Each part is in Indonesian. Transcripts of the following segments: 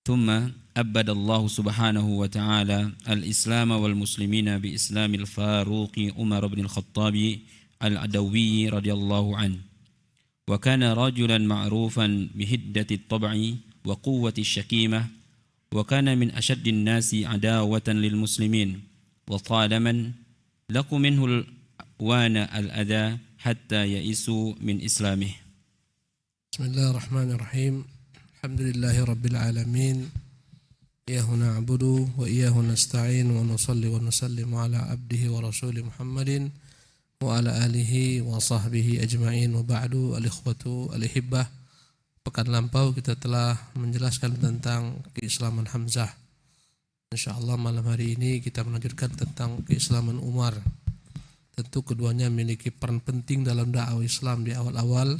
ثم أبد الله سبحانه وتعالى الإسلام والمسلمين بإسلام الفاروق عمر بن الخطاب العدوي رضي الله عنه، وكان رجلا معروفا بهدة الطبع وقوة الشكيمة، وكان من أشد الناس عداوة للمسلمين، وطالما لقوا منه الوان الأذى حتى يئسوا من إسلامه. بسم الله الرحمن الرحيم. الحمد لله رب العالمين، إياه نعبد وإياه نستعين، ونصلي ونسلم على عبده ورسوله محمد وعلى آله وصحbihi ajma'in, wa ba'du. Al-ikhwatu al-ihibbah, pekan lampau kita telah menjelaskan tentang keislaman Hamzah. InsyaAllah malam hari ini kita melanjutkan tentang keislaman Umar. Tentu keduanya memiliki peran penting dalam dakwah Islam di awal-awal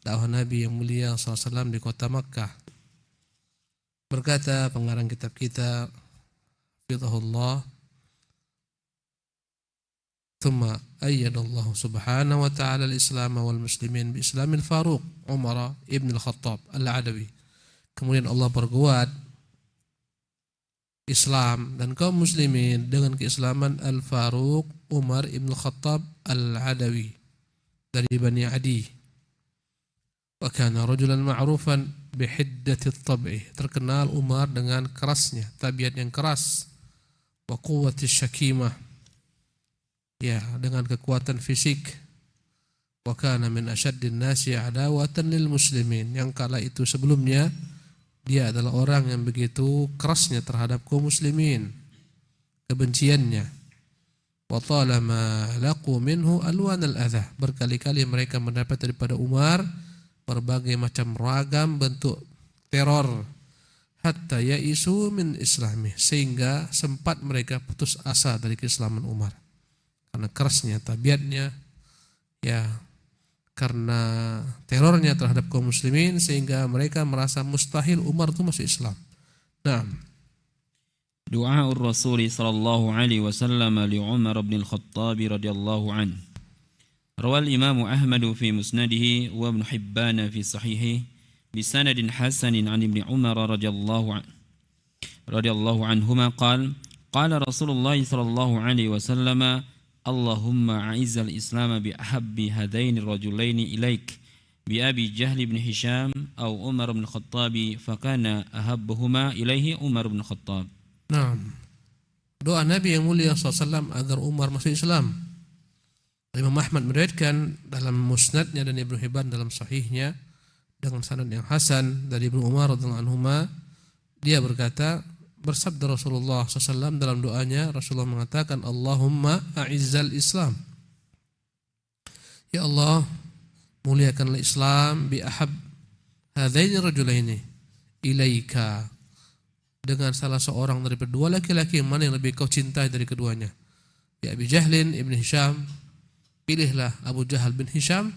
dakwah Nabi yang mulia SAW di kota Makkah. Berkata pengarang kitab kita, hafizahullah, thumma ayyadallahu subhanahu wa ta'ala al-islam wal muslimin bi islamil faruq Umar ibn al-Khattab al-Adawi. Kemudian Allah perkuat Islam dan kaum muslimin dengan keislaman al-Faruq Umar ibn al-Khattab al-Adawi dari Bani Adi. Wa kana rajulan ma'rufan bihiddati at-tab'i, terkenal Umar dengan kerasnya, tabiat yang keras, wa quwwati syakimah, ya, dengan kekuatan fisik. Wa kana min asyaddin nasi adawatan lil muslimin, yang kala itu sebelumnya dia adalah orang yang begitu kerasnya terhadap kaum muslimin, kebenciannya. Wa talama laqu minhu alwan al-adha, berkali-kali mereka mendapat daripada Umar berbagai macam ragam bentuk teror, hatta ya'isu min islami, sehingga sempat mereka putus asa dari keislaman Umar karena kerasnya tabiatnya, ya, karena terornya terhadap kaum muslimin, sehingga mereka merasa mustahil Umar itu masuk Islam. Nah, دعاء الرسول صلى الله عليه وسلم لعمر بن الخطاب رضي الله عنه. روى الإمام أحمد في مسنده وابن حبان في صحيحه بسند حسن عن ابن عمر رضي الله عنهما قال: قال رسول الله صلى الله عليه وسلم: اللهم أعز الإسلام بأحب هذين الرجلين إليك، بأبي جهل بن هشام أو عمر بن الخطاب، فكان أحبهما إليه عمر بن الخطاب. nah, doa Nabi yang mulia SAW agar Umar masuk Islam. Imam Ahmad meriwayatkan dalam musnadnya dan Ibnu Hibban dalam sahihnya dengan sanad yang hasan dari Ibnu Umar radhiyallahu anhuma, dia berkata, bersabda Rasulullah SAW dalam doanya, Rasulullah mengatakan, Allahumma a'izzal Islam, ya Allah, muliakanlah Islam, bi ahab hadaini rajulaini ilaika, dengan salah seorang dari kedua laki-laki yang mana yang lebih kau cintai dari keduanya. Ya Abi Jahlin ibn Hisham, pilihlah Abu Jahal bin Hisham,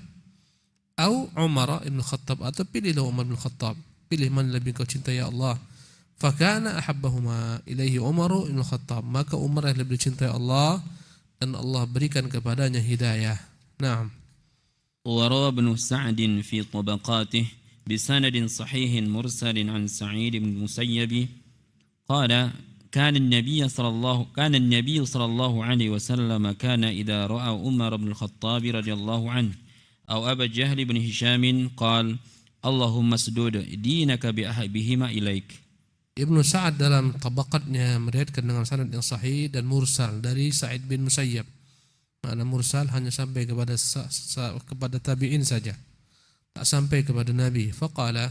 atau Umar ibn Khattab, atau pilihlah Umar bin Khattab, pilih mana lebih kau cintai ya Allah. Fakana ahabbahuma ilaihi Umar ibn Khattab, maka Umar yang lebih cintai Allah dan Allah berikan kepadanya hidayah. Naam. وروى ابن سعد في طبقاته بسند صحيح مرسل عن سعيد بن المسيب قال: كان النبي صلى الله عليه وسلم كان إذا رأى عمر بن الخطاب رضي الله عنه أو أبا جهل بن هشام قال: اللهم اسدد دينك بأحبهما إليك. Ibnu Sa'ad dalam tabaqatnya meriwayatkan dengan sanad yang sahih dan mursal dari Sa'id bin Musayyab. Makna mursal hanya sampai kepada tabi'in saja, tak sampai kepada Nabi. Faqala,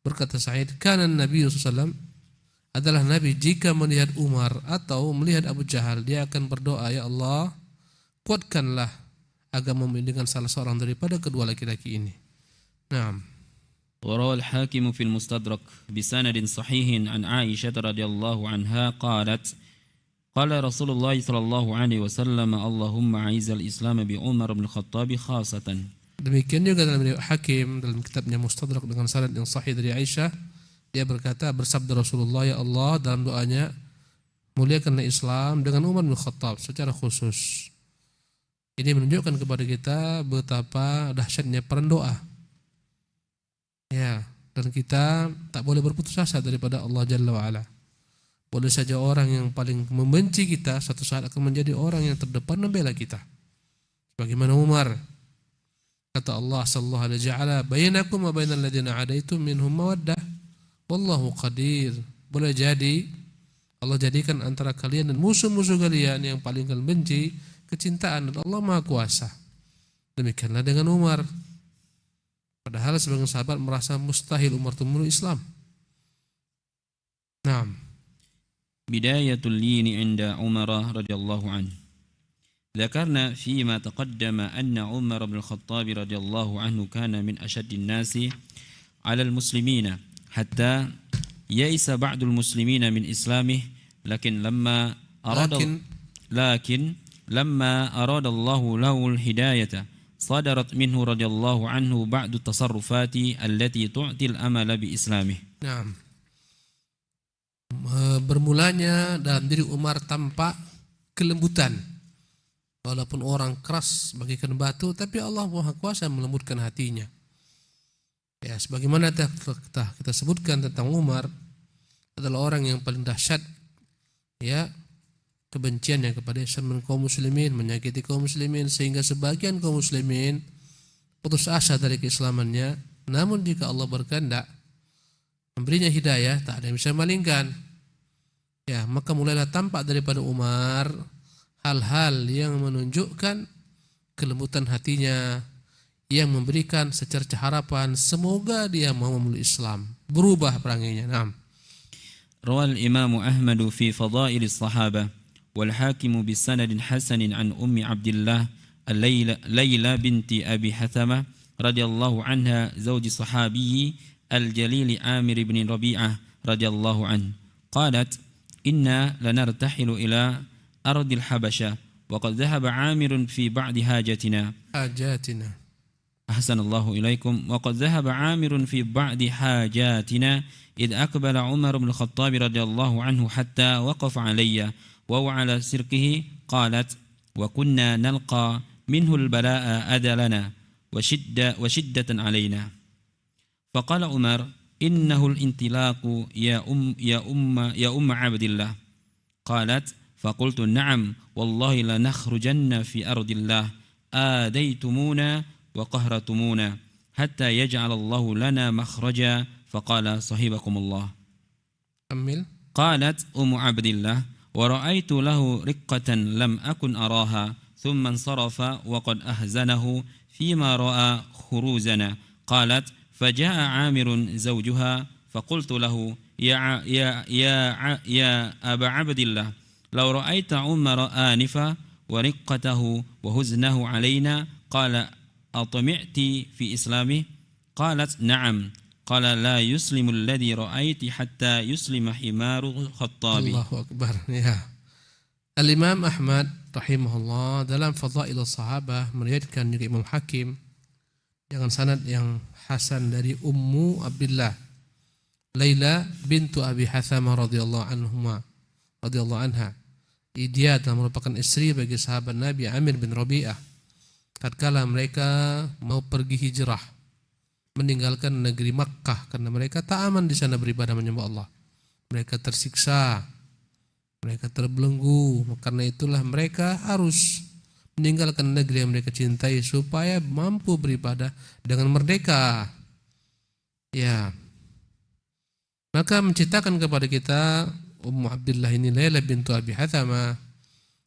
berkata Sa'id, kana Nabi SAW, adalah Nabi jika melihat Umar atau melihat Abu Jahal, dia akan berdoa, ya Allah, kuatkanlah agamamu dengan salah seorang daripada kedua laki-laki ini. Naam. وروى الحاكم في المستدرك بسند صحيح عن عائشة رضي الله عنها قالت: قال رسول الله صلى الله عليه وسلم: اللهم أعز الإسلام بعمر بن الخطاب خاصة. Demikian juga dalam riwayat Hakim dalam kitabnya Mustadrak dengan sanad yang sahih dari Aisyah, dia berkata, bersabda Rasulullah, ya Allah, dalam doanya, muliakanlah Islam dengan Umar bin Khattab secara khusus. Ini menunjukkan kepada kita betapa dahsyatnya peran doa. Ya, dan kita tak boleh berputus asa daripada Allah Jalla wa'ala. Boleh saja orang yang paling membenci kita suatu saat akan menjadi orang yang terdepan membela kita. Bagaimana Umar, kata Allah sallallahu alaihi ja'ala bainakum wa bainal ladzina adaitum minhum mawaddah wallahu qadir. Boleh jadi Allah jadikan antara kalian dan musuh-musuh kalian yang paling kalian benci kecintaan, dan Allah Maha Kuasa. Demikianlah dengan Umar. Padahal sebagian sahabat merasa mustahil Umar itu memeluk Islam. Naam. Bidayatul lini 'inda Umar radhiyallahu anhu. ذكرنا فيما تقدم أن عمر بن الخطاب رضي الله عنه كان من أشد الناس على المسلمين حتى يئس بعض المسلمين من إسلامه لكن لما أراد الله له الهداية صدرت منه رضي الله عنه بعض التصرفات التي تعطي الأمل بإسلامه. Nah, bermulanya dalam diri Umar tampak kelembutan. Walaupun orang keras bagaikan batu, tapi Allah Maha Kuasa melembutkan hatinya. Ya, sebagaimana kita sebutkan tentang Umar, adalah orang yang paling dahsyat, ya, kebenciannya kepada Islam dan kaum muslimin, menyakiti kaum muslimin sehingga sebagian kaum muslimin putus asa dari keislamannya. Namun jika Allah berkehendak memberinya hidayah, tak ada yang bisa memalingkan. Ya, maka mulailah tampak daripada Umar hal-hal yang menunjukkan kelembutan hatinya, yang memberikan secercah harapan semoga dia mau memeluk Islam, berubah perangainya. Naam. روى الإمام أحمد في فضائل الصحابة والحاكم بسند حسن عن أم عبد الله ليلى بنت أبي حثمة رضي الله عنها زوج صحابي الجليل عامر بن ربيعة رضي الله عنه قالت إنا لنرتحل إلى أرض الحبشة وقد ذهب عامر في بعض حاجاتنا أحسن الله إليكم وقد ذهب عامر في بعض حاجاتنا إذ أقبل عمر بن الخطاب رضي الله عنه حتى وقف علي وهو على سركه قالت وكنا نلقى منه البلاء أذى لنا وشدة علينا فقال عمر إنه الانطلاق يا أم عبد الله قالت فقلت نعم والله لنخرجن في أرض الله آذيتمونا وقهرتمونا حتى يجعل الله لنا مخرجا فقال صحبكم الله. قالت أم عبد الله ورأيت له رقة لم أكن أراها ثم انصرف وقد أهزنه فيما رأى خروزنا. قالت فجاء عامر زوجها فقلت له يا أبا عبد الله لو رأيت عمر آنفا ورقته وهزنه علينا قال أطمعت في إسلامه قالت نعم قال لا يسلم الذي رأيت حتى يسلم حمار الخطاب. الله أكبر. Ya. Al-Imam Ahmad rahimahullah dalam Fadail Sahabah meriwayatkan dari Imam Hakim dengan sanad yang hasan dari Ummu Abdillah Laila bintu Abi Hathamah radhiyallahu anha. Dia adalah merupakan istri bagi sahabat Nabi Amir bin Rabi'ah. Tatkala mereka mau pergi hijrah, meninggalkan negeri Makkah karena mereka tak aman di sana beribadah menyembah Allah. Mereka tersiksa, mereka terbelenggu. Karena itulah mereka harus meninggalkan negeri yang mereka cintai supaya mampu beribadah dengan merdeka. Ya. Maka menciptakan kepada kita Ummu Abdillah ini Laila bintu Abi Hathamah,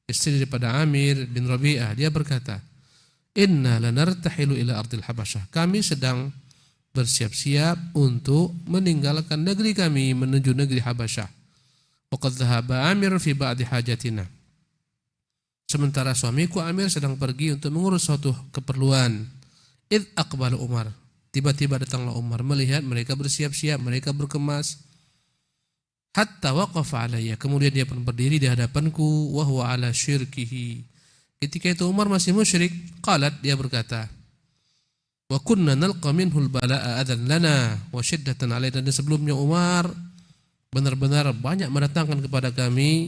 istri daripada Amir bin Rabi'ah. Dia berkata, "Inna lanartahilu ila ardil Habasyah." Kami sedang bersiap-siap untuk meninggalkan negeri kami menuju negeri Habasyah. Waqad dhahaba Amir fi ba'di hajatina. Sementara suamiku Amir sedang pergi untuk mengurus suatu keperluan. Id aqbala Umar. Tiba-tiba datanglah Umar melihat mereka bersiap-siap, mereka berkemas. Hatta waqafa alayya, kemudian dia pun berdiri di hadapanku wa huwa ala syirkihi. Ketika itu Umar masih musyrik. Qalat, dia berkata, wa kunna nalqa minhu al-balaa adan lana wa shiddatan alaina. Dan sebelumnya Umar benar-benar banyak mendatangkan kepada kami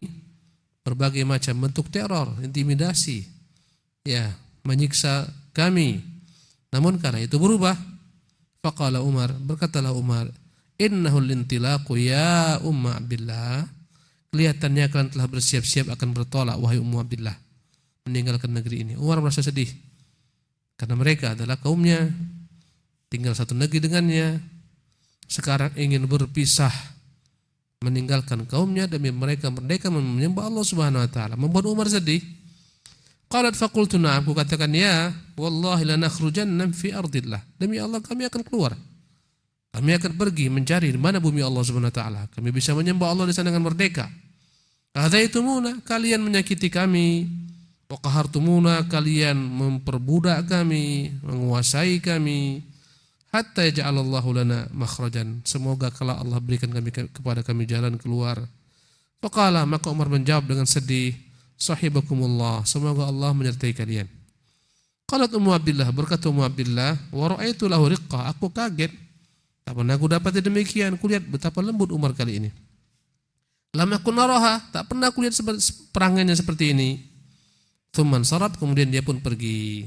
berbagai macam bentuk teror, intimidasi, ya, menyiksa kami. Namun karena itu berubah. Faqala Umar, berkatalah Umar, innahul intilaqu ya Umma Abdillah. Kelihatannya kalian telah bersiap-siap akan bertolak wahai Ummu Abdillah, meninggalkan negeri ini. Umar merasa sedih karena mereka adalah kaumnya, tinggal satu negeri dengannya. Sekarang ingin berpisah, meninggalkan kaumnya demi mereka merdeka menyembah Allah Subhanahu wa taala. Membuat Umar sedih. Qalat faqultu na'am, aku katakan ya, wallahi lanakhrujanna fi ardillah. Demi Allah kami akan keluar. Kami akan pergi mencari di mana bumi Allah Subhanahu wa taala. Kami bisa menyembah Allah di sana dengan merdeka. Adaitumuna, kalian menyakiti kami. Wa qahartumuna, kalian memperbudak kami, menguasai kami. Hatta yaj'alallahu lana makhrajan. Semoga kalau Allah berikan kepada kami jalan keluar. Faqala, maka Umar menjawab dengan sedih, sahibakumullah, semoga Allah menyertai kalian. Qalat Ummu Abdillah, berkata Ummu Abdillah, wa ra'aitu lahu riqqah, aku kaget. Tak pernah aku dapat demikian, kulihat betapa lembut Umar kali ini. Lam akun naraha, tak pernah kulihat perangannya seperti ini. Tsumman sarab, kemudian dia pun pergi.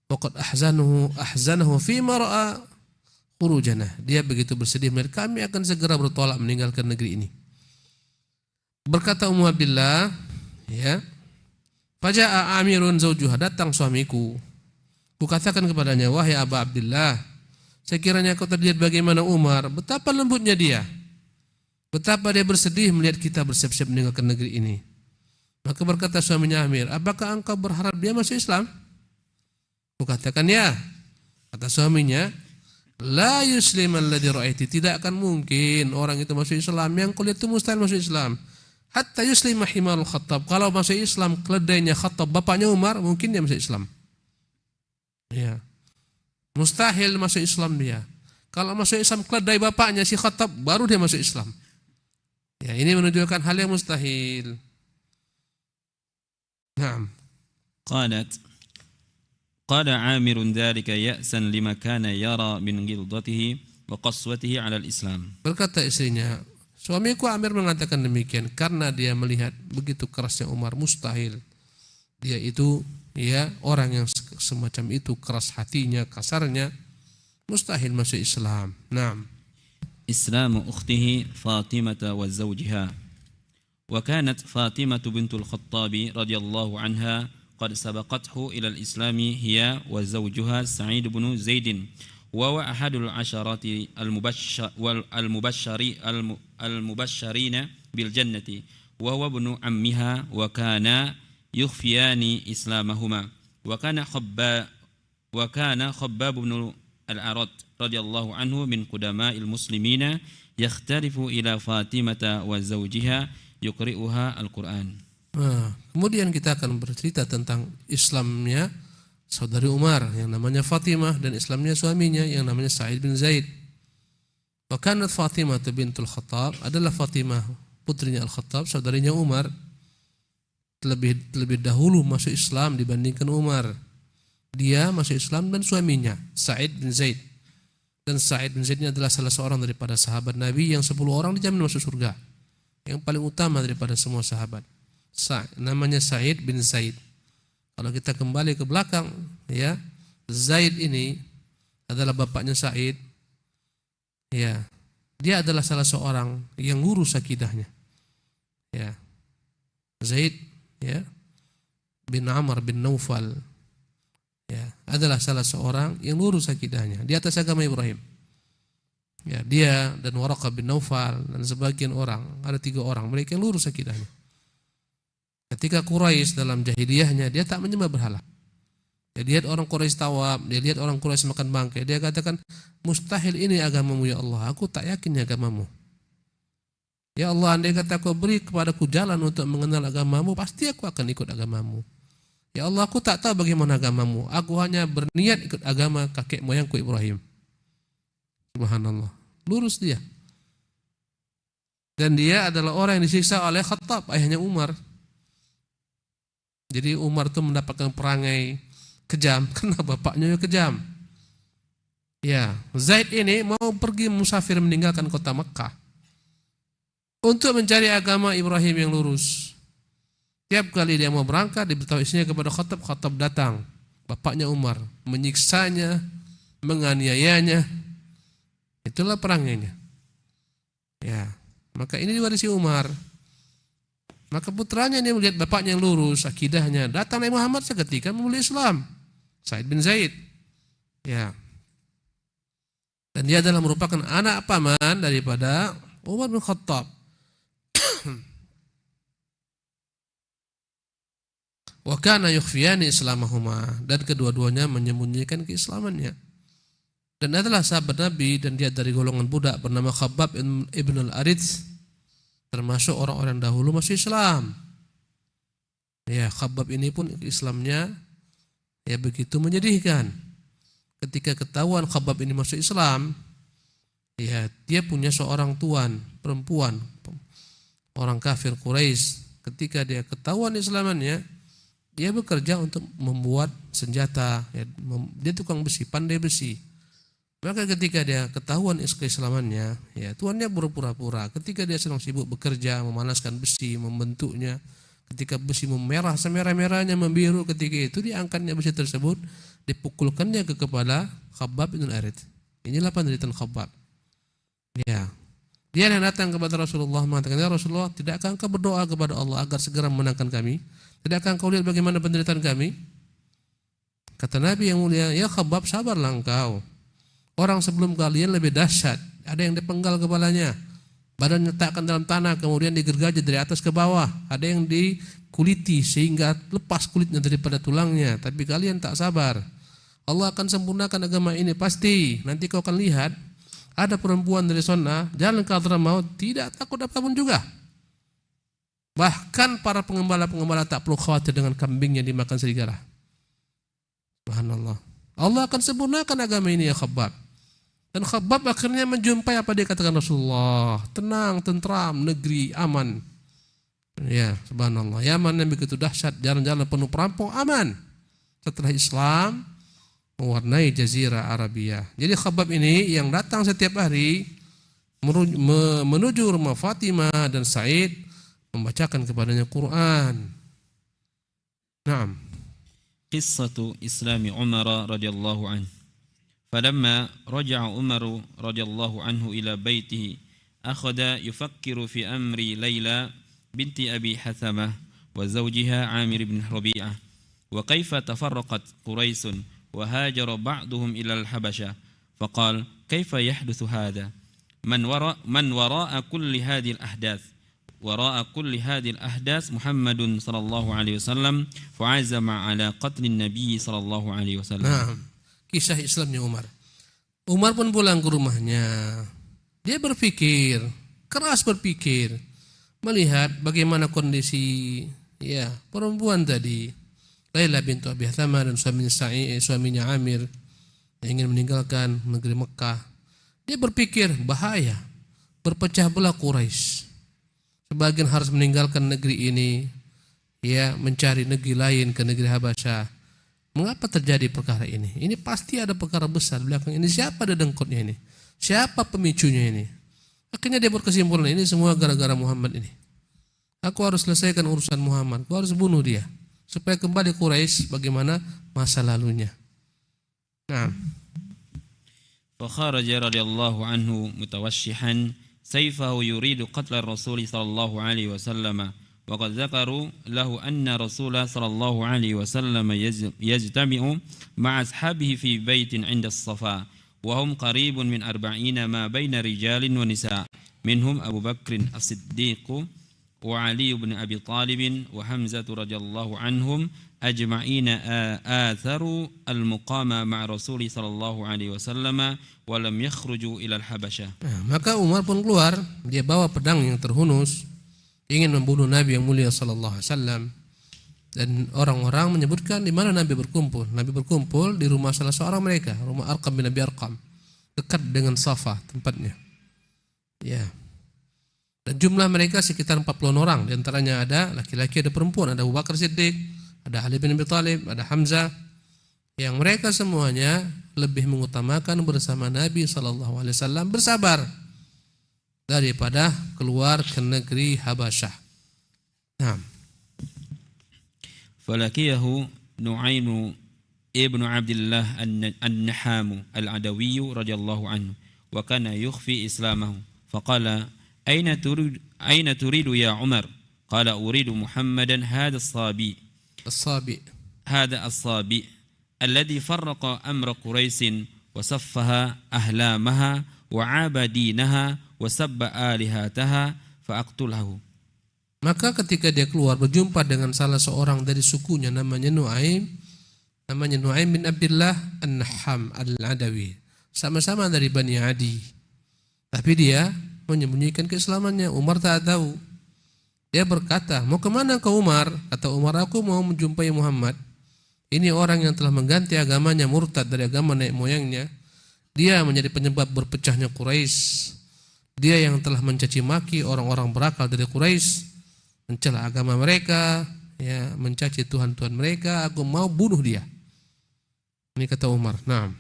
Waqad ahzanahu fi ma ra'a khurujana. Dia begitu bersedih melihat kami akan segera bertolak meninggalkan negeri ini. Berkata Ummu Abdillah, ya, faja'a Amirun zaujuha, datang suamiku. Kukatakan kepadanya, wahai Aba Abdillah, sekiranya kau terlihat bagaimana Umar, betapa lembutnya dia, betapa dia bersedih melihat kita bersiap-siap meninggalkan negeri ini. Maka berkata suaminya Amir, apakah engkau berharap dia masuk Islam? Kukatakan ya. Kata suaminya, la yusliman alladhi ra'aiti, tidak akan mungkin orang itu masuk Islam, yang kau lihat itu mustahil masuk Islam. Hatta yuslima himarul Khattab, kalau masuk Islam keledainya Khattab, bapaknya Umar, mungkin dia masuk Islam. Ya. Mustahil masuk Islam dia. Kalau masuk Islam keledai bapaknya si Khattab, baru dia masuk Islam. Ya, ini menunjukkan hal yang mustahil. Naam. قال عامر ذلك يأسا لما كان يرى من غلظته وقسوته على الإسلام. Berkata istrinya, suamiku Amir mengatakan demikian karena dia melihat begitu kerasnya Umar, mustahil dia itu, ya, orang yang semacam itu, keras hatinya, kasarnya, mustahil masuk Islam. Naam. إسلام أخته فاطمة وزوجها. وكانت فاطمة بنت الخطاب رضي الله عنها قد سبقته إلى الإسلام هي وزوجها سعيد بن زيد، وهو أحد العشرة المبشرين بالجنة، وهو ابن عمها، وكان يخفيان إسلامهما. وكان خباب بن الأرد رضي الله عنه من قدماء المسلمين يختلف إلى فاطمة وزوجها يقرئها القرآن. Kemudian kita akan bercerita tentang Islamnya saudari Umar yang namanya Fatimah dan Islamnya suaminya yang namanya Sa'id bin Zaid. Wa kanat Fatimah bintul Khattab, adalah Fatimah putrinya Al-Khattab, saudarinya Umar, lebih dahulu masuk Islam dibandingkan Umar. Dia masuk Islam dan suaminya Sa'id bin Zaid. Dan Sa'id bin Zaid ini adalah salah seorang daripada sahabat Nabi yang 10 orang dijamin masuk surga, yang paling utama daripada semua sahabat. Namanya Sa'id bin Zaid. Kalau kita kembali ke belakang, ya, Zaid ini adalah bapaknya Sa'id. Ya, dia adalah salah seorang yang lurus akidahnya. Ya, Zaid, ya, bin Amr bin Naufal, ya, adalah salah seorang yang lurus akidahnya di atas agama Ibrahim. Ya, dia dan Waraqah bin Naufal dan sebagian orang, ada 3 orang mereka yang lurus akidahnya. Ketika Quraisy dalam jahiliyahnya, dia tak menyembah berhala. Dia lihat orang Quraisy tawab, dia lihat orang Quraisy makan bangkai, dia katakan, mustahil ini agamamu ya Allah, aku tak yakin agamamu. Ya Allah, andai kata kau beri kepadaku jalan untuk mengenal agamamu, pasti aku akan ikut agamamu. Ya Allah, aku tak tahu bagaimana agamamu, aku hanya berniat ikut agama kakek moyangku Ibrahim. Subhanallah, lurus dia. Dan dia adalah orang yang disiksa oleh Khattab, ayahnya Umar. Jadi Umar itu mendapatkan perangai kejam karena bapaknya kejam. Ya, Zaid ini mau pergi musafir meninggalkan kota Mekah untuk mencari agama Ibrahim yang lurus. Tiap kali dia mau berangkat, diberitahu istrinya kepada Khattab, Khattab datang, bapaknya Umar, menyiksanya, menganiayanya. Itulah perangnya. Ya, maka ini diwarisi Umar. Maka putranya ini melihat bapaknya yang lurus akidahnya, datang Nabi Muhammad seketika memulai Islam, Sa'id bin Zaid. Ya. Dan dia adalah merupakan anak paman daripada Umar bin Khattab. Wa kana yukhfiyani islamahuma, dan kedua-duanya menyembunyikan keislamannya. Dan adalah sahabat Nabi, dan dia dari golongan budak bernama Khabbab ibn al-Arits, termasuk orang-orang dahulu masuk Islam. Ya, Khabbab ini pun Islamnya ya begitu menyedihkan. Ketika ketahuan Khabbab ini masuk Islam, ya dia punya seorang tuan perempuan, orang kafir Quraisy. Ketika dia ketahuan Islamannya, dia bekerja untuk membuat senjata. Ya, dia tukang besi, pandai besi. Maka ketika dia ketahuan keislamannya, ya tuannya berpura-pura. Ketika dia sedang sibuk bekerja, memanaskan besi, membentuknya. Ketika besi memerah, semerah-merahnya membiru, ketika itu diangkatnya besi tersebut, dipukulkannya ke kepala Khabbab bin Arits. Inilah penderitaan Khabbab. Ya, dia yang datang kepada Rasulullah mengatakan, ya Rasulullah, tidakkah engkau berdoa kepada Allah agar segera memenangkan kami? Tidakkah engkau lihat bagaimana penderitaan kami? Kata Nabi yang mulia, ya Khabbab, sabarlah engkau. Orang sebelum kalian lebih dahsyat. Ada yang dipenggal kepalanya, badan letakkan dalam tanah, kemudian digergaji dari atas ke bawah. Ada yang dikuliti sehingga lepas kulitnya daripada tulangnya. Tapi kalian tak sabar. Allah akan sempurnakan agama ini pasti. Nanti kau akan lihat ada perempuan dari sana jalan ke Hadramaut tidak takut apapun juga. Bahkan para pengembala-pengembala tak perlu khawatir dengan kambing yang dimakan serigala. Subhanallah. Allah akan sempurnakan agama ini ya Khabbab. Dan Khabbab akhirnya menjumpai apa dia katakan Rasulullah. Tenang, tentram, negeri aman. Ya, subhanallah. Yaman yang begitu dahsyat, jalan-jalan penuh perampok, aman. Setelah Islam mewarnai Jazirah Arabia. Jadi Khabbab ini yang datang setiap hari menuju rumah Fatimah dan Said membacakan kepadanya Quran. Naam. Qissatu Islami Umar radhiyallahu anhu. فلما رجع عمر رضي الله عنه إلى بيته أخذ يفكر في أمر ليلى بنت أبي حثمة وزوجها عامر بن ربيعة وكيف تفرقت قريش وهاجر بعضهم إلى الحبشة فقال كيف يحدث هذا من وراء كل هذه الأحداث وراء كل هذه الأحداث محمد صلى الله عليه وسلم فعزم على قتل النبي صلى الله عليه وسلم. Kisah Islamnya Umar. Umar pun pulang ke rumahnya. Dia berpikir, keras berpikir, melihat bagaimana kondisi ya perempuan tadi, Laila bintu Abi Hathama dan suaminya Amir yang ingin meninggalkan negeri Mekah. Dia berpikir bahaya, berpecah belah Quraisy. Sebagian harus meninggalkan negeri ini, ya mencari negeri lain ke negeri Habasyah. Mengapa terjadi perkara ini? Ini pasti ada perkara besar belakang ini. Siapa dedengkotnya ini? Siapa pemicunya ini? Akhirnya dia berkesimpulan ini semua gara-gara Muhammad ini. Aku harus selesaikan urusan Muhammad. Aku harus bunuh dia supaya kembali Quraisy bagaimana masa lalunya. Nah. فخرج رضي الله عنه متوشحا سيفه يريد قتل الرسول صلى الله عليه وسلم وقد ذكروا له أن رسول صلى الله عليه وسلم يجتمع مع أصحابه في بيت عند الصفا وهم قريب من 40 ما بين رجال ونساء منهم أبو بكر الصديق وعلي بن أبي طالب وحمزة رضي الله عنهم أجمعين آثروا المقام مع رسول صلى الله عليه وسلم ولم يخرجوا إلى الحبشة. Maka Umar pun keluar, dia bawa pedang yang terhunus, ingin membunuh Nabi yang mulia sallallahu alaihi wasallam. Dan orang-orang menyebutkan di mana Nabi berkumpul. Nabi berkumpul di rumah salah seorang mereka, rumah Arqam bin Abi Arqam, dekat dengan Safa tempatnya. Ya. Dan jumlah mereka sekitar 40 orang, di antaranya ada laki-laki, ada perempuan, ada Abu Bakar Siddiq, ada Ali bin Abi Thalib, ada Hamzah. Yang mereka semuanya lebih mengutamakan bersama Nabi sallallahu alaihi wasallam bersabar daripada keluar ke negeri Habasyah. Nah. فلقيه نعيم ابن عبد الله النحام العدوي رضي الله عنه وكان يخفي إسلامه فقال أين تريد يا عمر قال أريد محمدا هذا الصابئ الذي فرق أمر قريش وسفها أهلامها وعاب دينها وسب آلهتها فأقتله. Maka ketika dia keluar berjumpa dengan salah seorang dari sukunya namanya Nuaim bin Abdullah An-Naham Al-Adawi, sama-sama dari Bani Adi. Tapi dia menyembunyikan keislamannya. Umar tak tahu. Dia berkata, "Mau kemana kau Umar?" Kata Umar, "Aku mau menjumpai Muhammad. Ini orang yang telah mengganti agamanya, murtad dari agama nenek moyangnya. Dia menjadi penyebab berpecahnya Quraisy. Dia yang telah mencaci maki orang-orang berakal dari Quraisy, mencela agama mereka, ya, mencaci Tuhan-Tuhan mereka. Aku mau bunuh dia." Ini kata Umar. Naam.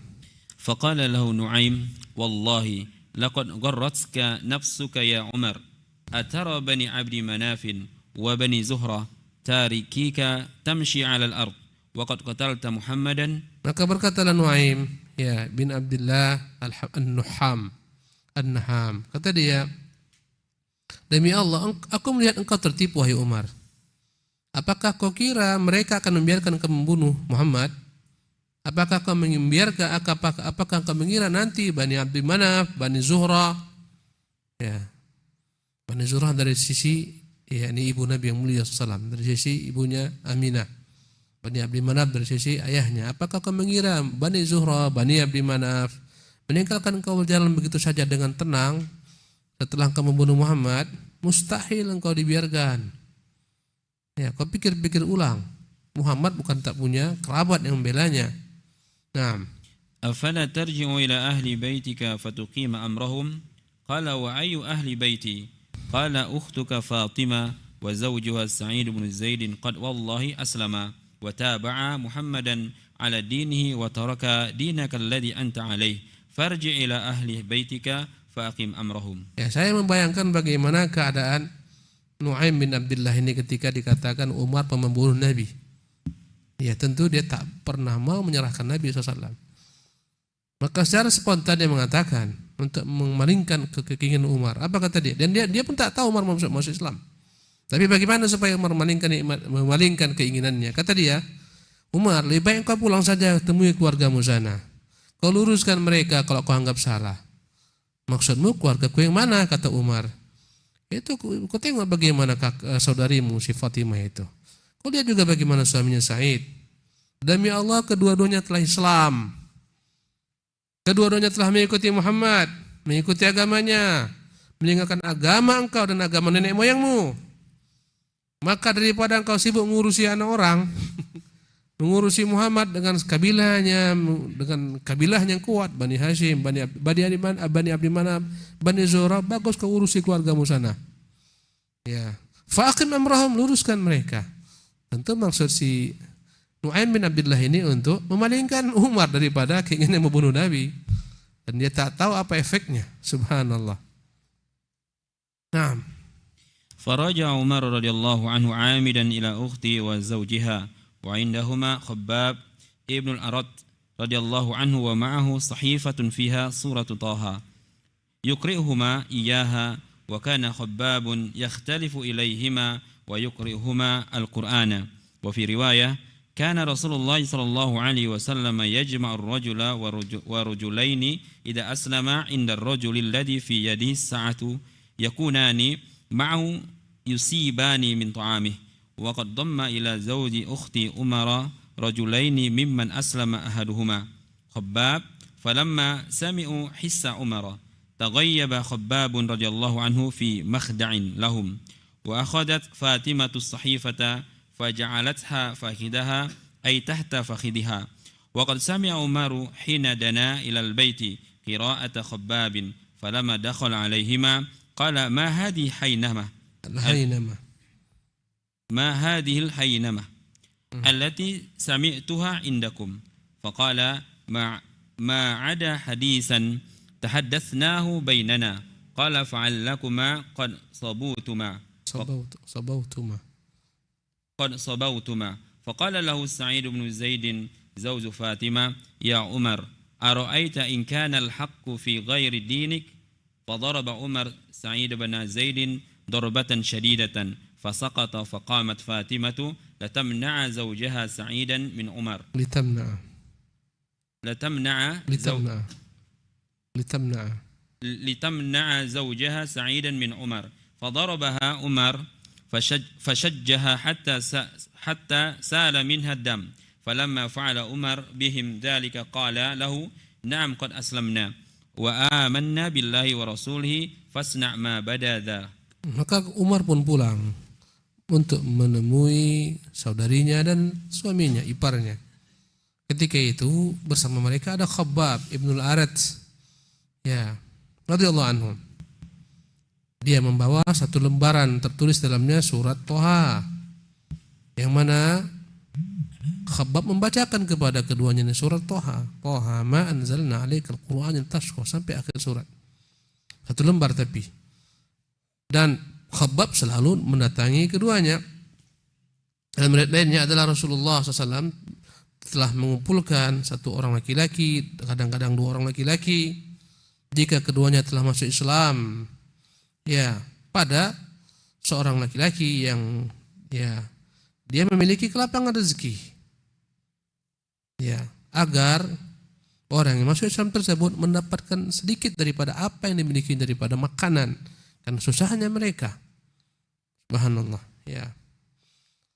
Faqala lahu Nuaim, "Wallahi laqad gharratka nafsuka ya Umar. Atara bani Abdi Manafin wa bani Zuhra tarikika tamshi 'ala al-ard wa qad qatalta Muhammadan." Maka berkatalah Nuaim, ya, bin Abdullah An-Naham. Kata dia, "Demi Allah, aku melihat engkau tertipu, wahai Umar. Apakah kau kira mereka akan membiarkan kau membunuh Muhammad? Apakah kau membiarkan? Apakah kau mengira nanti Bani Abdi Manaf, Bani Zuhra, ya, Bani Zuhra dari sisi, ya, ini ibu Nabi yang mulia SAW, dari sisi ibunya Aminah. Bani Abdi Manaf dari sisi ayahnya. Apakah kau mengira Bani Zuhra, Bani Abdi Manaf meninggalkan kau berjalan begitu saja dengan tenang setelah engkau membunuh Muhammad? Mustahil engkau dibiarkan. Ya, kau pikir-pikir ulang. Muhammad bukan tak punya kerabat yang membelanya. Naam. Afala tarji'u ila ahli baitika fatuqima amrahum? Qala wa ayyu ahli baiti? Qala ukhtuka Fatimah wa zawjuha Sa'id bin Zaid qad wallahi aslama wa taba'a Muhammadan ala dinihi wa taraka dinaka alladhi anta alaih farji' ila ahli baitika faqim amrahum." Ya, saya membayangkan bagaimana keadaan Nuaim bin Abdullah ini ketika dikatakan Umar pembunuh Nabi. Ya, tentu dia tak pernah mau menyerahkan Nabi SAW. Maka secara spontan dia mengatakan untuk memalingkan keinginan Umar. Apa kata dia? Dan dia pun tak tahu Umar masuk Islam. Tapi bagaimana supaya Umar memalingkan keinginannya? Kata dia, "Umar, lebih baik kau pulang saja, temui keluargamu sana. Kau luruskan mereka kalau kau anggap salah." "Maksudmu keluargaku yang mana?" kata Umar. "Itu kau tengok bagaimana saudarimu si Fatimah itu. Kau lihat juga bagaimana suaminya Sa'id. Demi Allah, kedua-duanya telah Islam. Kedua-duanya telah mengikuti Muhammad, mengikuti agamanya, meninggalkan agama engkau dan agama nenek moyangmu. Maka daripada engkau sibuk mengurusi anak orang, mengurusi Muhammad dengan kabilahnya, dengan kabilahnya yang kuat, Bani Hashim, Bani Abdi Manaf, Bani Zuhra, bagus kau urusi keluargamu sana. Ya, faqim amrahum, luruskan mereka." Tentu maksud si Nuaim bin Abdullah ini untuk memalingkan Umar daripada keinginan membunuh Nabi. Dan dia tak tahu apa efeknya. Subhanallah. Naam. فرجع عمر رضي الله عنه عامدا إلى أخته وزوجها وعندهما خباب ابن الأرد رضي الله عنه ومعه صحيفة فيها سورة طه يقرئهما إياها وكان خباب يختلف إليهما ويقرئهما القرآن. وفي رواية كان رسول الله صلى الله عليه وسلم يجمع الرجل ورجلين إذا أسلم عند الرجل الذي في يده الساعة يكونان معه يصيبان من طعامه. وقد ضم إلى زوج أخت عمر رجلين ممن أسلم أحدهما خباب فلما سمعوا حس عمر تغيب خباب رضي الله عنه في مخدع لهم وأخذت فاطمة الصحيفة فجعلتها فخذها أي تحت فخذها. وقد سمع عمر حين دنا إلى البيت قراءة خباب فلما دخل عليهما قال ما هذه الحينمة التي سمعتها عندكم؟ فقال ما عدا حديثا تحدثناه بيننا. قال فعلكما قد صبوتما. فقال له سعيد بن زيد زوج فاطمة يا عمر أرأيت إن كان الحق في غير دينك فضرب عمر سعيد بن زيد ضربة شديدة فسقط فقامت فاطمة لتمنع زوجها سعيدا من عمر لتمنع زوجها سعيدا من عمر فضربها عمر فشجها حتى سال منها الدم فلما فعل عمر بهم ذلك قال له نعم قد أسلمنا وآمنا بالله ورسوله فاصنع ما بدا ذا. Maka Umar pun pulang untuk menemui saudarinya dan suaminya, iparnya. Ketika itu bersama mereka ada Khabbab ibnul Arat, ya, radhiyallahu anhu. Dia membawa satu lembaran tertulis dalamnya surat Toha, yang mana Khabbab membacakan kepada keduanya surat Toha, Toha ma anzalna alaikal Qur'ana tashqa, sampai akhir surat. Satu lembar tapi. Dan Khabbab selalu mendatangi keduanya. Dan melihat lainnya adalah Rasulullah SAW telah mengumpulkan satu orang laki-laki, kadang-kadang dua orang laki-laki, jika keduanya telah masuk Islam, ya, pada seorang laki-laki yang, ya, dia memiliki kelapangan rezeki, ya, agar orang yang masuk Islam tersebut mendapatkan sedikit daripada apa yang dimiliki daripada makanan dan susahnya mereka. Subhanallah, ya.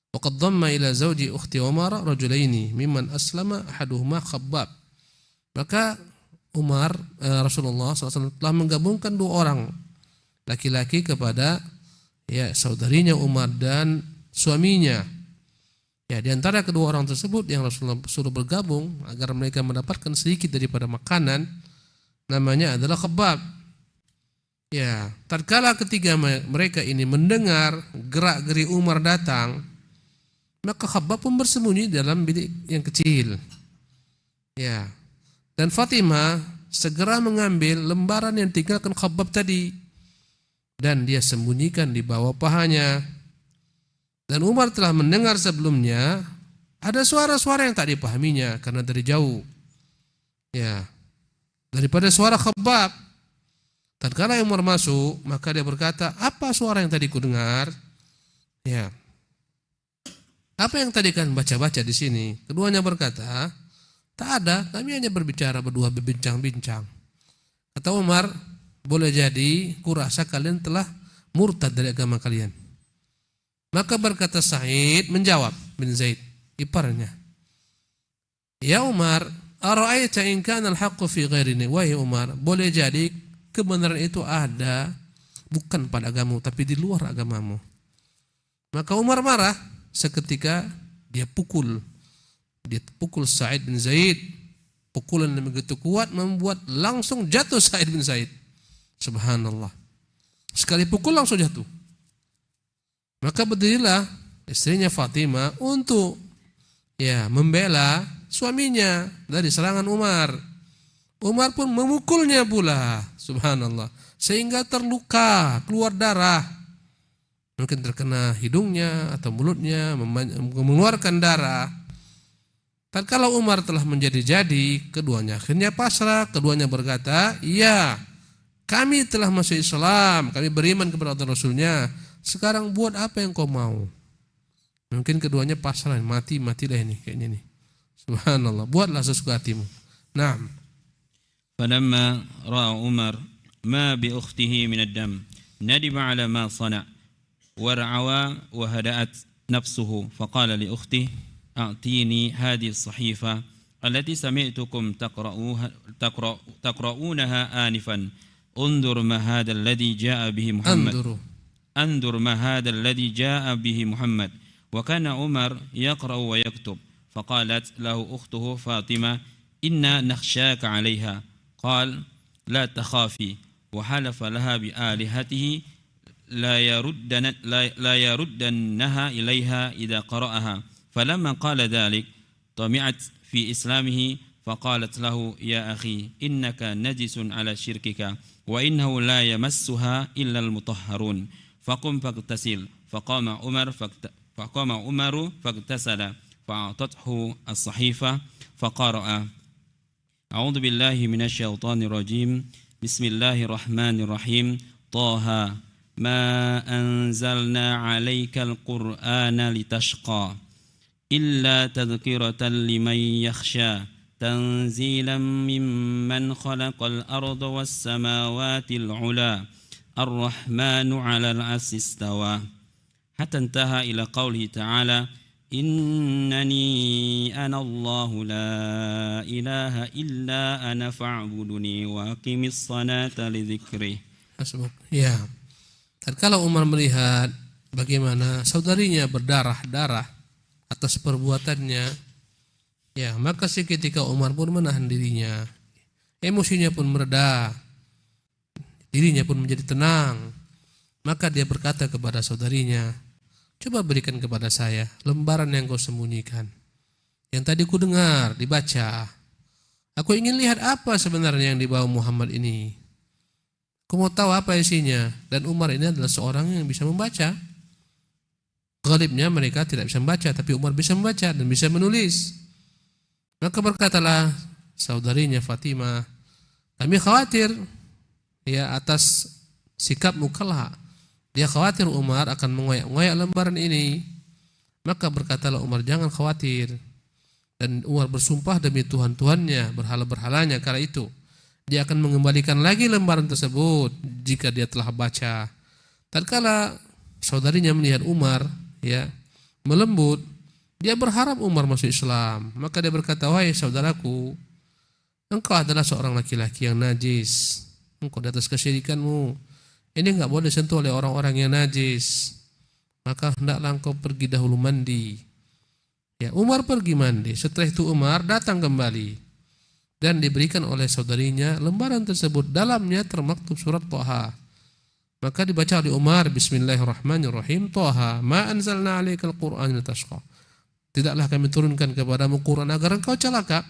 Waqad dhamma ila zawji ukhti Umar rajulaini mimman aslama ahaduhuma Khabbab. Maka Umar, Rasulullah SAW telah menggabungkan dua orang laki-laki kepada, ya, saudarinya Umar dan suaminya. Ya, di antara kedua orang tersebut yang Rasulullah suruh bergabung agar mereka mendapatkan sedikit daripada makanan, namanya adalah Khabbab. Ya, tatkala ketiga mereka ini mendengar gerak-geri Umar datang, maka Khabbab pun bersembunyi dalam bilik yang kecil. Ya. Dan Fatimah segera mengambil lembaran yang tinggalkan Khabbab tadi dan dia sembunyikan di bawah pahanya. Dan Umar telah mendengar sebelumnya ada suara-suara yang tak dipahaminya karena dari jauh. Ya. Daripada suara Khabbab. Tatkala Umar masuk, maka dia berkata, "Apa suara yang tadi kudengar?" Ya. Apa yang tadi kan baca-baca di sini? Keduanya berkata, "Tak ada, kami hanya berbicara berdua, berbincang-bincang." Kata Umar, "Boleh jadi kurasa kalian telah murtad dari agama kalian." Maka berkata Sa'id menjawab bin Zaid, iparnya, "Ya Umar, ara'aita in kana al-haqqu fi ghairi." Wahai Umar, boleh jadi kebenaran itu ada bukan pada agamamu tapi di luar agamamu. Maka Umar marah. Seketika dia pukul Sa'id bin Zaid. Pukulan yang begitu kuat membuat langsung jatuh Sa'id bin Zaid. Subhanallah. Sekali pukul langsung jatuh. Maka berdirilah istrinya Fatimah untuk, ya, membela suaminya dari serangan Umar. Umar pun memukulnya pula. Subhanallah. Sehingga terluka, keluar darah. Mungkin terkena hidungnya atau mulutnya, mengeluarkan darah. Tatkala Umar telah menjadi-jadi, keduanya akhirnya pasrah. Keduanya berkata, "Iya, kami telah masuk Islam, kami beriman kepada Allah Rasulnya. Sekarang buat apa yang kau mau?" Mungkin keduanya pasrah, matilah ini kayaknya nih. Subhanallah, buatlah sesuka hatimu. Naam. Falamma ra'a Umar ma bi ukhtihi min ad-dam nadima ala ma sana' ورعوى وهدأت نفسه فقال لأخته أعطيني هذه الصحيفة التي سمعتكم تقرؤونها آنفا انظر ما هذا الذي جاء به محمد وكان عمر يقرأ ويكتب فقالت له أخته فاطمة إنا نخشاك عليها قال لا تخافي وحلف لها بآلهته لا يردنها إليها إذا قرأها فلما قال ذلك طمعت في إسلامه فقالت له يا أخي إنك نجس على شركك وإنه لا يمسها إلا المطهرون فقم فاغتسل فقام عمر فاغتسل فأعطته الصحيفة فقرأ أعوذ بالله من الشيطان الرجيم بسم الله الرحمن الرحيم طه ما أنزلنا عليك القرآن لتشقى إلا تذكرة لمن يخشى تنزيلا ممن خلق الأرض والسماوات العلى الرحمن على العرش استوى حتى انتهى إلى قوله تعالى إنني أنا الله لا إله إلا أنا فاعبدني وأقم الصلاة لذكري. Ya, dan kalau Umar melihat bagaimana saudarinya berdarah-darah atas perbuatannya, ya maka seketika Umar pun menahan dirinya, emosinya pun mereda, dirinya pun menjadi tenang. Maka dia berkata kepada saudarinya, coba berikan kepada saya lembaran yang kau sembunyikan, yang tadi ku dengar dibaca. Aku ingin lihat apa sebenarnya yang dibawa Muhammad ini. Aku mau tahu apa isinya. Dan Umar ini adalah seorang yang bisa membaca. Ghalibnya mereka tidak bisa membaca, tapi Umar bisa membaca dan bisa menulis. Maka berkatalah saudarinya Fatimah, kami khawatir ya atas sikapmu kelak. Dia khawatir Umar akan mengoyak-ngoyak lembaran ini. Maka berkatalah Umar, jangan khawatir. Dan Umar bersumpah demi Tuhan-Tuhannya, berhala-berhalanya kala itu, dia akan mengembalikan lagi lembaran tersebut jika dia telah baca. Tatkala saudarinya melihat Umar ya melembut, dia berharap Umar masuk Islam. Maka dia berkata, wahai saudaraku, engkau adalah seorang laki-laki yang najis. Engkau di atas kesyirikanmu. Ini enggak boleh sentuh oleh orang-orang yang najis. Maka hendaklah engkau pergi dahulu mandi. Ya, Umar pergi mandi. Setelah itu Umar datang kembali dan diberikan oleh saudarinya lembaran tersebut. Dalamnya termaktub surat Thaha. Maka dibaca oleh Umar, Bismillahirrahmanirrahim, Thaha ma anzalna 'alaikal Qur'ana litashqa. Tidaklah kami turunkan kepadamu Quran agar engkau celaka.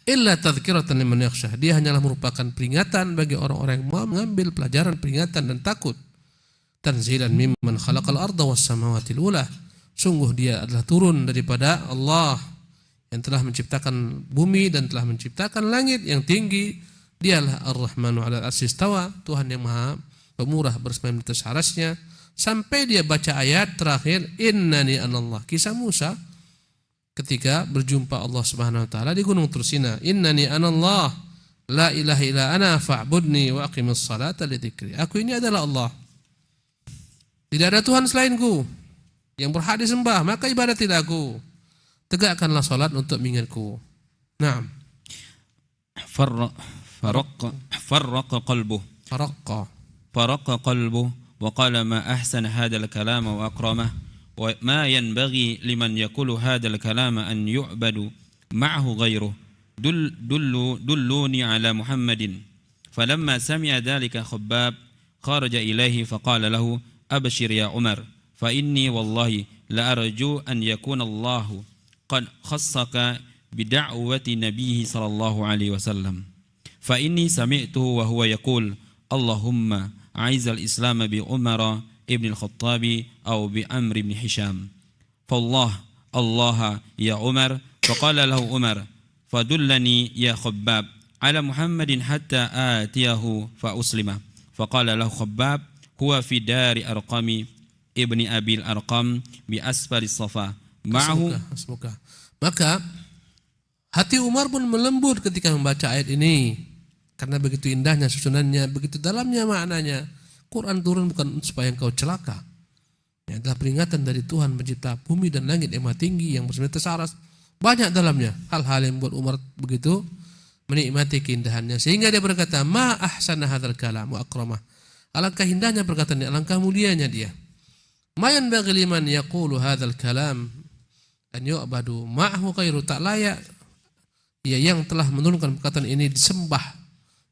Illa tadhkiratan liman yakhsha. Dia hanyalah merupakan peringatan bagi orang-orang yang mau mengambil pelajaran peringatan dan takut. Tanzilan mimman khalaqal arda was samawati ula. Sungguh dia adalah turun daripada Allah yang telah menciptakan bumi dan telah menciptakan langit yang tinggi. Dialah Ar-Rahmanu 'alal 'arsy istawa, Tuhan yang Maha Pemurah bersemayam di atas arasy-Nya, sampai dia baca ayat terakhir innani anallah. Kisah Musa ketika berjumpa Allah Subhanahu wa taala di Gunung Tursina, innani anallah la ilaha illa ana fa'budni wa aqimis salata li dzikri. Aku ini adalah Allah. Tidak ada Tuhan selainku yang berhak disembah, maka ibadatilah aku. Tegakkanlah salat untuk mengingatku. Naam. فرق قلبه وقال ما أحسن هذا الكلام وأكرمه وما ينبغي لمن يقول هذا الكلام أن يعبد معه غيره دلوني على محمد. فلما سمع ذلك خباب خرج إليه فقال له أبشر يا عمر فإني والله لأرجو أن يكون الله قد خصك بدعوة نبيه صلى الله عليه وسلم فإني سمعته وهو يقول اللهم أعز الإسلام بعمر ابن الخطاب أو بعمر بن هشام فالله الله يا عمر. فقال له عمر فدلني يا خباب على محمد حتى آتيه فأسلم. فقال له خباب هو في دار أرقم ابن أبي الأرقم بأسفل الصفا معه. Maka hati Umar pun melembut ketika membaca ayat ini, karena begitu indahnya susunannya, begitu dalamnya maknanya. Quran turun bukan supaya engkau celaka. Ini adalah peringatan dari Tuhan pencipta bumi dan langit yang maha tinggi, yang bersama atas aras. Banyak dalamnya hal-hal yang membuat Umar begitu menikmati keindahannya, sehingga dia berkata, ma ahsana hadzal kalam wa akramah. Alangkah indahnya perkataan ini, alangkah mulianya dia. Ma yanbaghi liman yaqulu hadzal kalam an yu'badu ma'ahu ghairu. Tak layak ya yang telah menurunkan perkataan ini disembah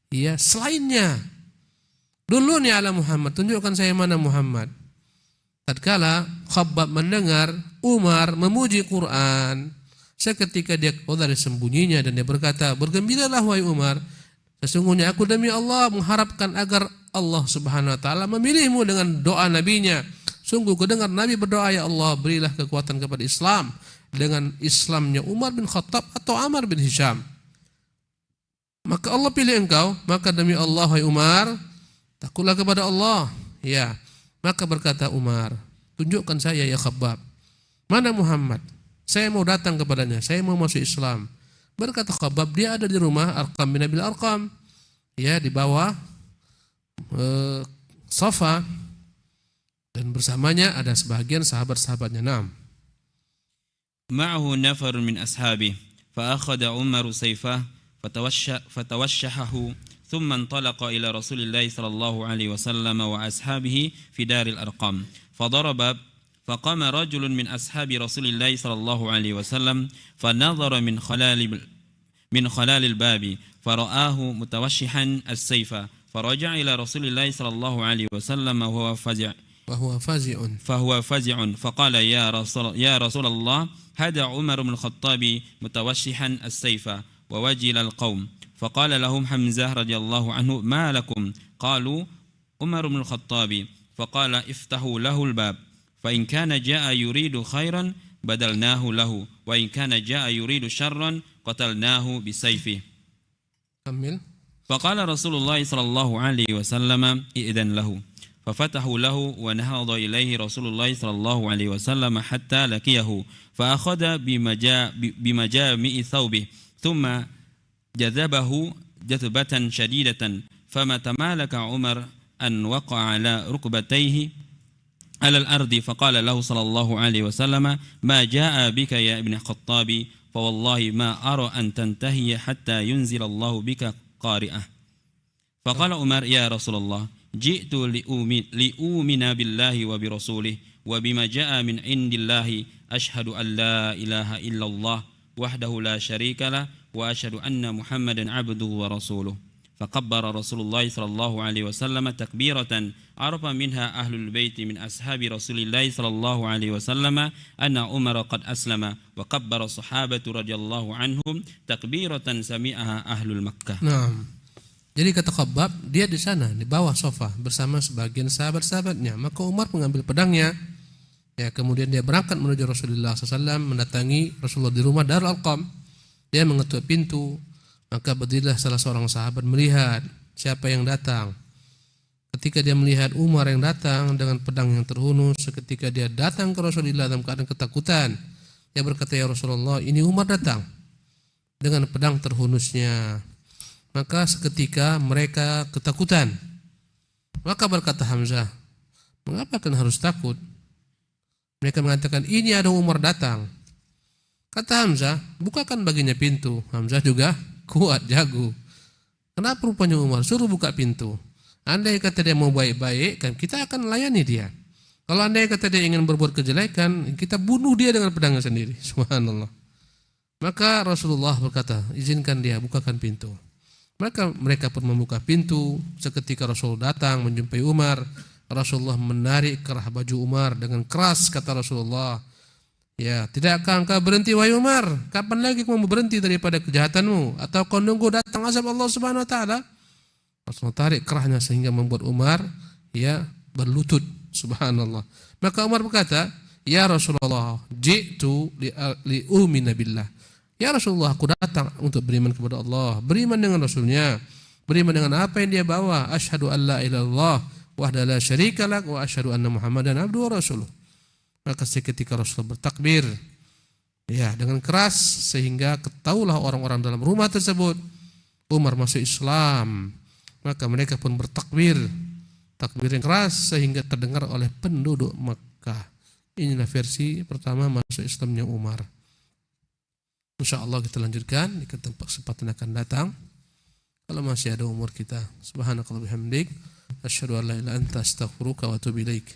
ya selainnya. Dulu ni ala Muhammad, tunjukkan saya mana Muhammad. Tatkala Khabbab mendengar Umar memuji Quran, seketika dia keluar dari sembunyinya dan dia berkata, bergembiralah wahai Umar, sesungguhnya aku demi Allah mengharapkan agar Allah Subhanahu wa taala memilihmu dengan doa nabinya. Sungguh kudengar Nabi berdoa, ya Allah berilah kekuatan kepada Islam dengan Islamnya Umar bin Khattab atau Ammar bin Hisham? Maka Allah pilih engkau, maka demi Allah wahai Umar, takutlah kepada Allah. Ya, maka berkata Umar, tunjukkan saya ya Khabbab, mana Muhammad? Saya mau datang kepadanya, saya mau masuk Islam. Berkata Khabbab, dia ada di rumah Arqam bin Abil Arqam, ya, di bawah sofa, dan bersamanya ada sebagian sahabat-sahabatnya. Naam. معه نفر من أصحابه فأخذ عمر سيفه فتوشحه ثم انطلق إلى رسول الله صلى الله عليه وسلم وأصحابه في دار الأرقام فضرب فقام رجل من أصحاب رسول الله صلى الله عليه وسلم فنظر من خلال الباب فرآه متوشحا السيف فرجع إلى رسول الله صلى الله عليه وسلم فهو فزع فقال يا رسول الله هذا عمر بن الخطاب متوشحا السيف ووجل القوم فقال لهم حمزة رضي الله عنه ما لكم قالوا عمر بن الخطاب فقال افتحوا له الباب فإن كان جاء يريد خيرا بدلناه له وإن كان جاء يريد شرا قتلناه بسيفه. فقال رسول الله صلى الله عليه وسلم إذن له ففتحوا له ونهض إليه رسول الله صلى الله عليه وسلم حتى لقيه فأخذ بمجامع ثوبه ثم جذبه جذبة شديدة فما تمالك عمر أن وقع على ركبتيه على الأرض فقال له صلى الله عليه وسلم ما جاء بك يا ابن الخطاب فوالله ما أرى أن تنتهي حتى ينزل الله بك قارئة. فقال عمر يا رسول الله جئت لأؤمن بالله وبرسوله وبما جاء من عند الله أشهد أن لا إله إلا الله وحده لا شريك له وأشهد أن محمدا عبده ورسوله. فكبر رسول الله صلى الله عليه وسلم تكبيرة عرف منها أهل البيت من أصحاب رسول الله صلى الله عليه وسلم أن عمر قد أسلم وكبر الصحابة رضي الله عنهم تكبيرة سمعها أهل المكة. Nah, jadi kata Khabbab, dia di sana di bawah sofa bersama sebagian sahabat-sahabatnya. Maka Umar mengambil pedangnya, ya, kemudian dia berangkat menuju Rasulullah SAW, mendatangi Rasulullah di rumah Darul Arqam. Dia mengetuk pintu, maka berdirilah salah seorang sahabat melihat siapa yang datang. Ketika dia melihat Umar yang datang dengan pedang yang terhunus, seketika dia datang ke Rasulullah dalam keadaan ketakutan. Dia berkata, ya Rasulullah, ini Umar datang dengan pedang terhunusnya. Maka seketika mereka ketakutan. Maka berkata Hamzah, mengapa kalian harus takut? Mereka mengatakan, ini ada Umar datang. Kata Hamzah, bukakan baginya pintu. Hamzah juga kuat, jago. Kenapa rupanya Umar? Suruh buka pintu. Andai kata dia mau baik-baik, kan kita akan layani dia. Kalau andai kata dia ingin berbuat kejelekan, kita bunuh dia dengan pedangnya sendiri. Subhanallah. Maka Rasulullah berkata, izinkan dia, bukakan pintu. Mereka pun membuka pintu. Seketika Rasul datang menjumpai Umar, Rasulullah menarik kerah baju Umar dengan keras. Kata Rasulullah, ya, tidakkah engkau berhenti wahai Umar? Kapan lagi kamu berhenti daripada kejahatanmu? Atau kau nunggu datang azab Allah Subhanahu wa taala? Rasulullah tarik kerahnya sehingga membuat Umar, ya, berlutut. Subhanallah. Maka Umar berkata, ya Rasulullah, ji'tu li'umina billah. Ya Rasulullah, aku datang untuk beriman kepada Allah, beriman dengan Rasulnya, beriman dengan apa yang dia bawa. Asyhadu an la ilaha illallah wahdahu la syarika lah wa asyhadu anna Muhammadan abduhu wa rasuluh. Maka seketika Rasulullah bertakbir, ya, dengan keras sehingga ketahuilah orang-orang dalam rumah tersebut Umar masuk Islam. Maka mereka pun bertakbir, takbir yang keras sehingga terdengar oleh penduduk Makkah. Inilah versi pertama masuk Islamnya Umar. InsyaAllah kita lanjutkan di kesempatan akan datang, kalau masih ada umur kita. Subhanakallah bihamdik, asyhadu an la ilaha illa anta astaghfiruka wa atubu ilaik.